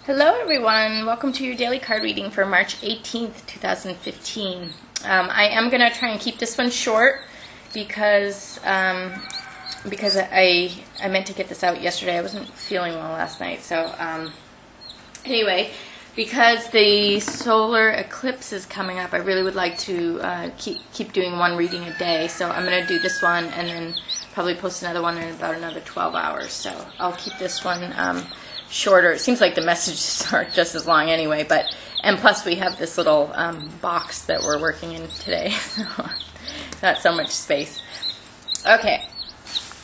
Hello everyone, welcome to your daily card reading for March 18th, 2015. I am going to try and keep this one short because I meant to get this out yesterday. I wasn't feeling well last night. So anyway, because the solar eclipse is coming up, I really would like to keep doing one reading a day. So I'm going to do this one and then probably post another one in about another 12 hours. So I'll keep this one shorter. It seems like the messages are just as long anyway, and plus we have this little box that we're working in today, so not so much space. Okay,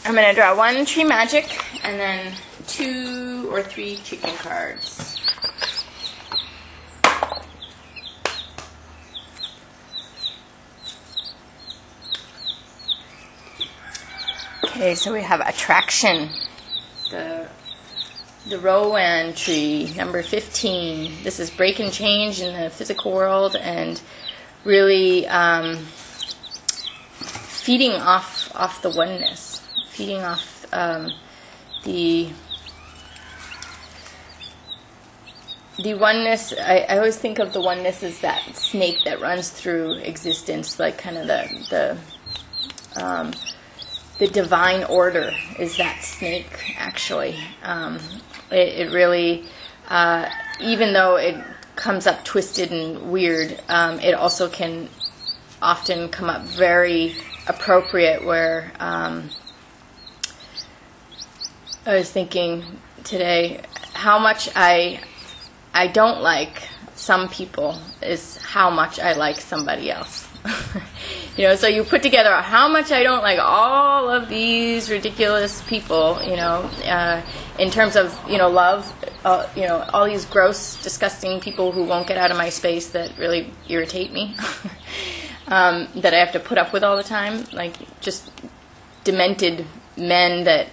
I'm going to draw one tree magic and then 2 or 3 chicken cards. Okay, so we have attraction. The Rowan tree, number 15. This is break and change in the physical world and really feeding off the oneness, feeding off the oneness. I always think of the oneness as that snake that runs through existence, like kind of the divine order is that snake, actually. It really, even though it comes up twisted and weird, it also can often come up very appropriate, where I was thinking today, how much I don't like some people is how much I like somebody else. So you put together how much I don't like all of these ridiculous people, in terms of, love, all these gross, disgusting people who won't get out of my space that really irritate me, that I have to put up with all the time, like just demented men that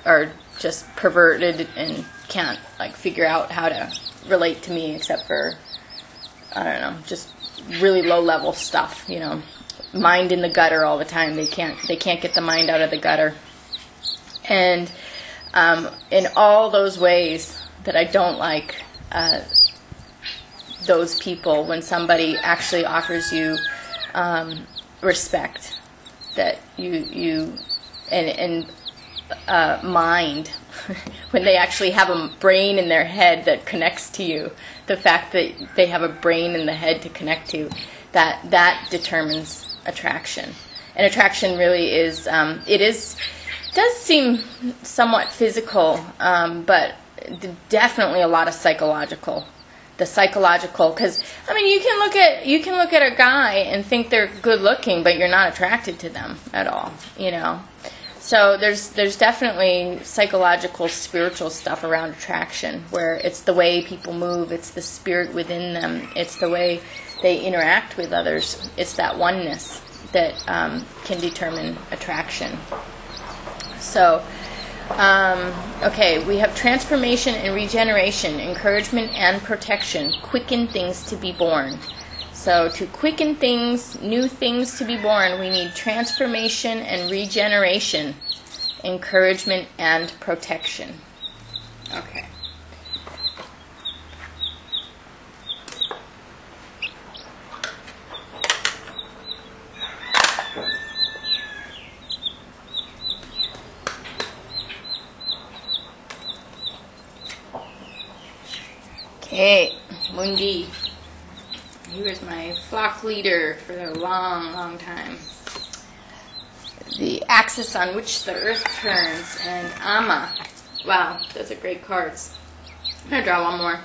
are just perverted and can't figure out how to relate to me except for, I don't know, just really low level stuff, mind in the gutter all the time. They can't get the mind out of the gutter. And in all those ways that I don't like those people, when somebody actually offers you respect, that you mind, when they actually have a brain in their head that connects to you, the fact that they have a brain in the head to connect to, that determines attraction. And attraction really is, does seem somewhat physical, but definitely a lot of psychological. The psychological, because you can look at a guy and think they're good looking, but you're not attracted to them at all. So there's definitely psychological, spiritual stuff around attraction, where it's the way people move, it's the spirit within them, it's the way they interact with others, it's that oneness that can determine attraction. So, okay, we have transformation and regeneration, encouragement and protection, quicken things to be born. So to quicken things, new things to be born, we need transformation and regeneration, encouragement and protection. Okay. Okay, Mundi. He was my flock leader for a long, long time. The axis on which the earth turns, and Amma. Wow, those are great cards. I'm going to draw one more.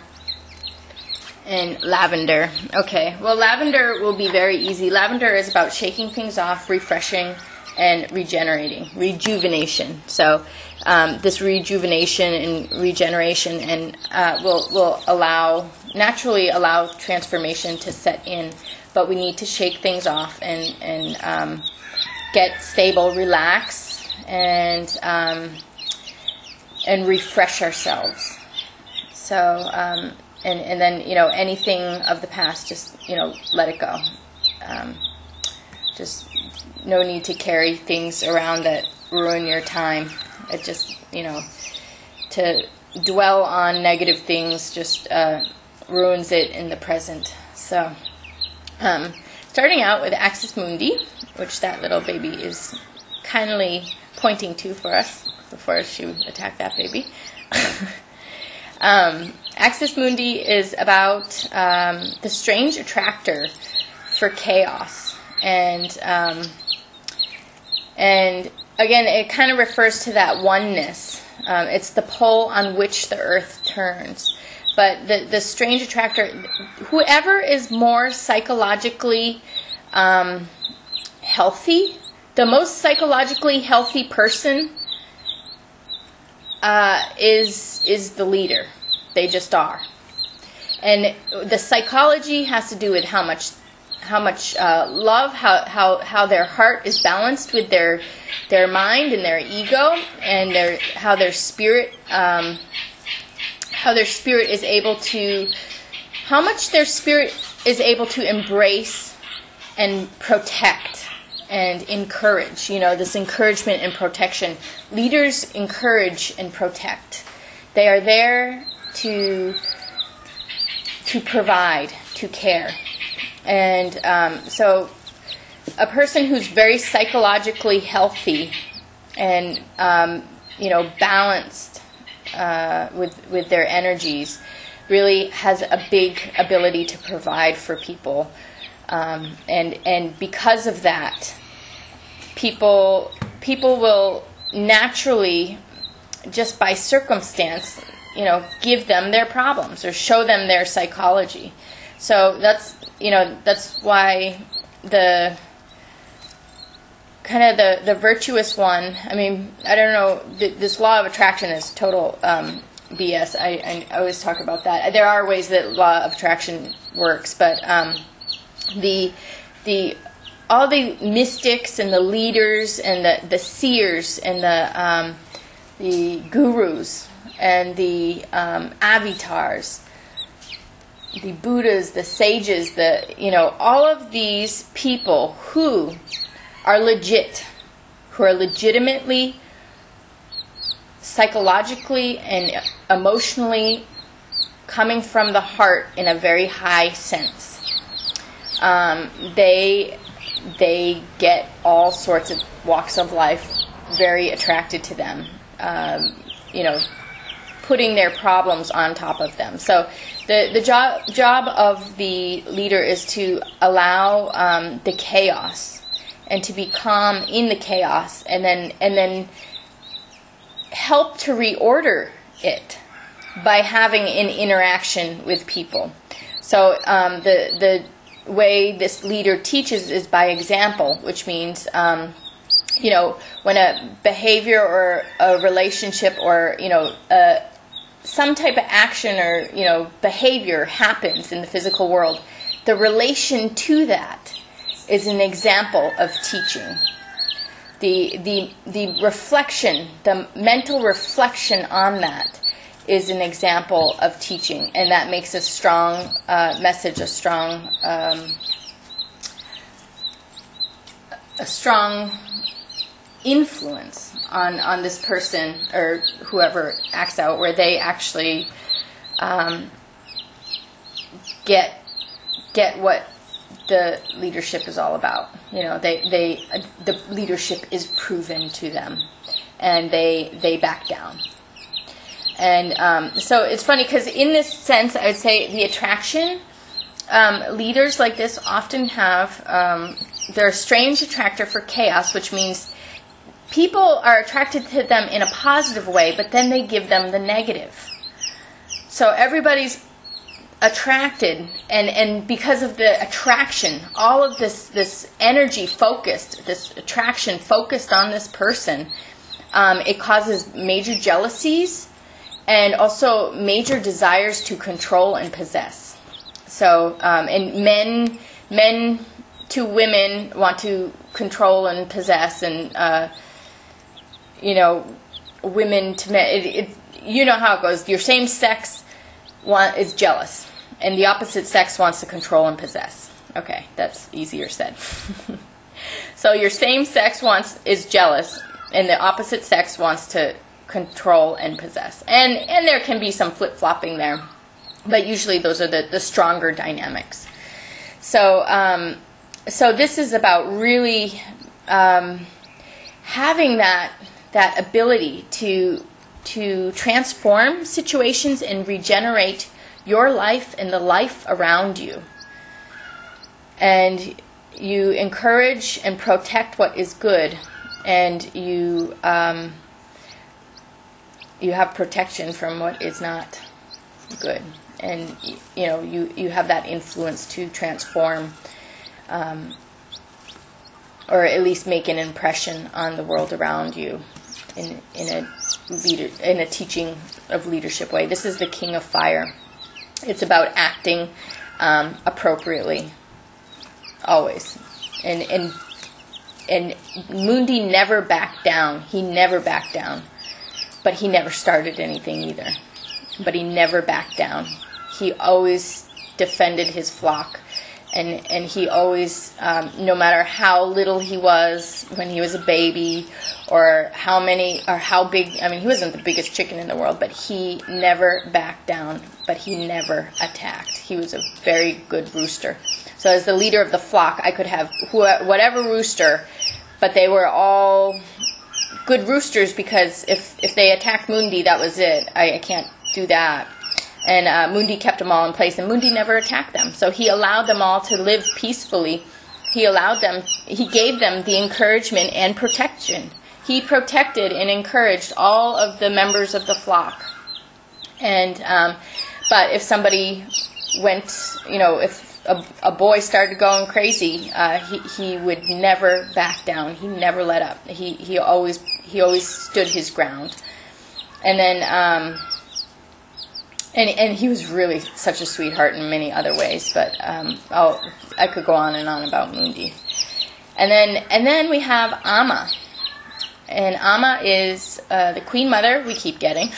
And lavender. Okay, well, lavender will be very easy. Lavender is about shaking things off, refreshing, and rejuvenation. So this rejuvenation and regeneration and will naturally allow transformation to set in, but we need to shake things off and get stable, relax, and refresh ourselves. So and then anything of the past, just let it go. Just no need to carry things around that ruin your time. It just to dwell on negative things just ruins it in the present. So, starting out with Axis Mundi, which that little baby is kindly pointing to for us before she would attack that baby. Axis Mundi is about the strange attractor for chaos, and again, it kind of refers to that oneness. It's the pole on which the earth turns. But the strange attractor, whoever is more psychologically healthy, the most psychologically healthy person is the leader. They just are. And the psychology has to do with how much love, how their heart is balanced with their mind and their ego, and how their spirit is able to, how much their spirit is able to embrace and protect and encourage. You know, this encouragement and protection. Leaders encourage and protect. They are there to provide, to care. And so a person who's very psychologically healthy and, balanced with their energies really has a big ability to provide for people. And because of that, people will naturally, just by circumstance, give them their problems or show them their psychology. So that's why the virtuous one, I mean, I don't know, this law of attraction is total BS. I always talk about that. There are ways that law of attraction works, but all the mystics and the leaders and the seers and the gurus and the avatars, the Buddhas, the sages, all of these people who are legitimately, psychologically and emotionally coming from the heart in a very high sense. They get all sorts of walks of life very attracted to them, putting their problems on top of them. So the job of the leader is to allow the chaos and to be calm in the chaos, and then help to reorder it by having an interaction with people. So the way this leader teaches is by example, which means when a behavior or a relationship or some type of action or behavior happens in the physical world, the relation to that is an example of teaching. The reflection, the mental reflection on that is an example of teaching, and that makes a strong message, a strong influence on this person or whoever acts out, where they actually get what the leadership is all about. The leadership is proven to them, and they back down. And so it's funny because in this sense, I would say the attraction leaders like this often have they're a strange attractor for chaos, which means people are attracted to them in a positive way, but then they give them the negative. So everybody's attracted, and because of the attraction, all of this energy focused, this attraction focused on this person, it causes major jealousies and also major desires to control and possess. So and men to women want to control and possess, and women to men. You know how it goes. Your same sex is jealous, and the opposite sex wants to control and possess. Okay, that's easier said. So your same sex is jealous, and the opposite sex wants to control and possess. And there can be some flip-flopping there, but usually those are the stronger dynamics. So so this is about really having that ability to transform situations and regenerate your life and the life around you. And you encourage and protect what is good, and you have protection from what is not good. And you have that influence to transform, or at least make an impression on the world around you in a teaching of leadership way. This is the King of Fire. It's about acting appropriately, always. And Mundi never backed down. He never backed down. But he never started anything either. But he never backed down. He always defended his flock. And he always, no matter how little he was when he was a baby, or how big, he wasn't the biggest chicken in the world, but he never backed down, but he never attacked. He was a very good rooster. So as the leader of the flock, I could have whatever rooster, but they were all good roosters, because if they attacked Mundi, that was it. I can't do that. And Mundi kept them all in place, and Mundi never attacked them. So he allowed them all to live peacefully. He gave them the encouragement and protection. He protected and encouraged all of the members of the flock. And but if somebody went, if a boy started going crazy, he would never back down. He never let up. He always stood his ground. And then. And he was really such a sweetheart in many other ways, but I could go on and on about Mundi. And then we have Amma, and Amma is the Queen Mother. We keep getting.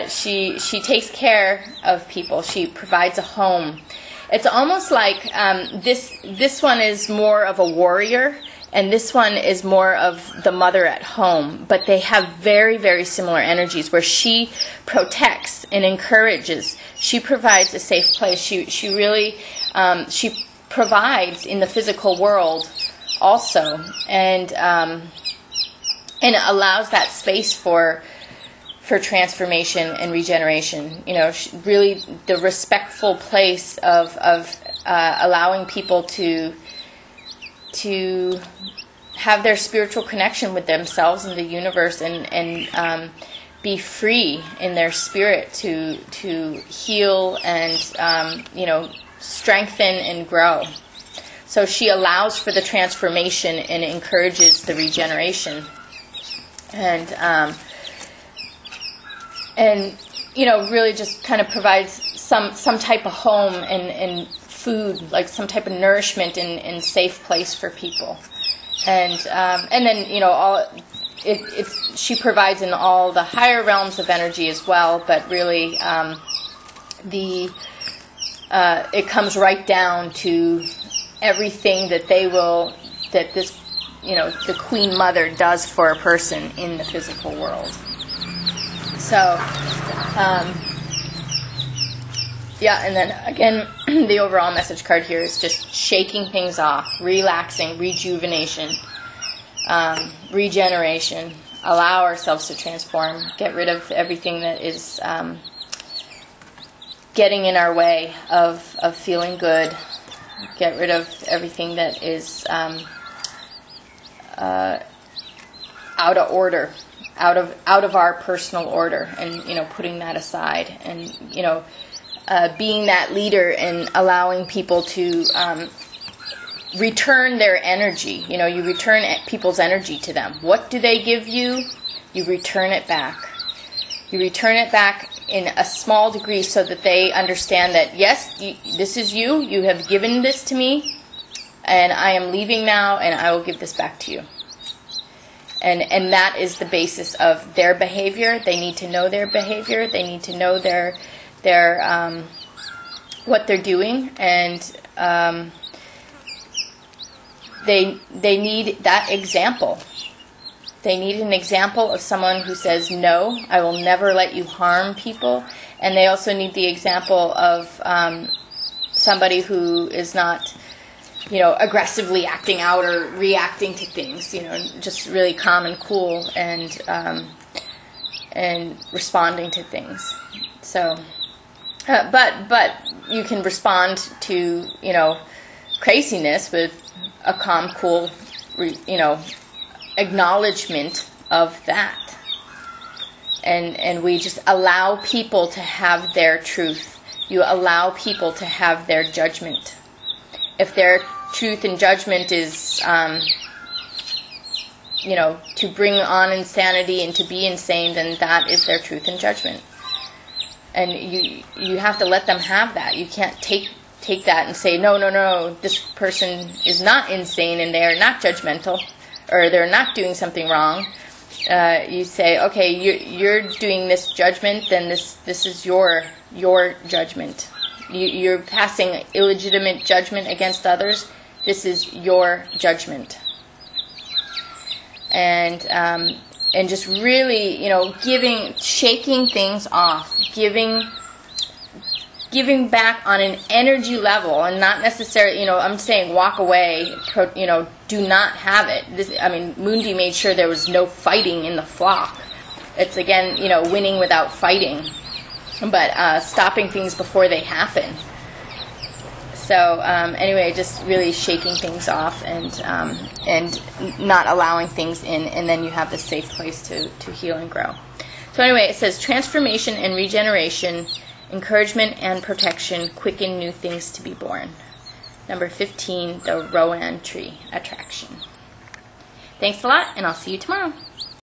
She takes care of people. She provides a home. It's almost like this one is more of a warrior, and this one is more of the mother at home. But they have very, very similar energies, where she protects and encourages. She provides a safe place. She really she provides in the physical world also, and allows that space for transformation and regeneration. Really the respectful place of allowing people to have their spiritual connection with themselves and the universe, and be free in their spirit to heal and strengthen and grow. So she allows for the transformation and encourages the regeneration, and really just kind of provides some type of home and food, like some type of nourishment and safe place for people. And then she provides in all the higher realms of energy as well, but really it comes right down to everything that the Queen Mother does for a person in the physical world. So and then again, the overall message card here is just shaking things off, relaxing, rejuvenation, regeneration. Allow ourselves to transform, get rid of everything that is getting in our way of feeling good, get rid of everything that is out of order, out of our personal order, and putting that aside, and being that leader and allowing people to return their energy. You return people's energy to them. What do they give you? You return it back. You return it back in a small degree, so that they understand that, yes, this is you. You have given this to me, and I am leaving now, and I will give this back to you. And that is the basis of their behavior. They need to know their behavior. They need to know their what they're doing, and they need that example. They need an example of someone who says, no, I will never let you harm people. And they also need the example of somebody who is not, aggressively acting out or reacting to things, just really calm and cool and responding to things. So, but you can respond to, craziness with a calm, cool, acknowledgement of that. And we just allow people to have their truth. You allow people to have their judgment. If their truth and judgment is, to bring on insanity and to be insane, then that is their truth and judgment. And you have to let them have that. You can't take that and say, no, this person is not insane and they're not judgmental or they're not doing something wrong. You say, okay, you're doing this judgment, then this is your judgment. You're passing illegitimate judgment against others. This is your judgment. And just really, shaking things off, giving back on an energy level, and not necessarily, I'm saying walk away, do not have it. Mundi made sure there was no fighting in the flock. It's again, winning without fighting, but stopping things before they happen. So anyway, just really shaking things off and not allowing things in, and then you have the safe place to heal and grow. So anyway, it says transformation and regeneration, encouragement and protection, quicken new things to be born. Number 15, the Rowan Tree attraction. Thanks a lot, and I'll see you tomorrow.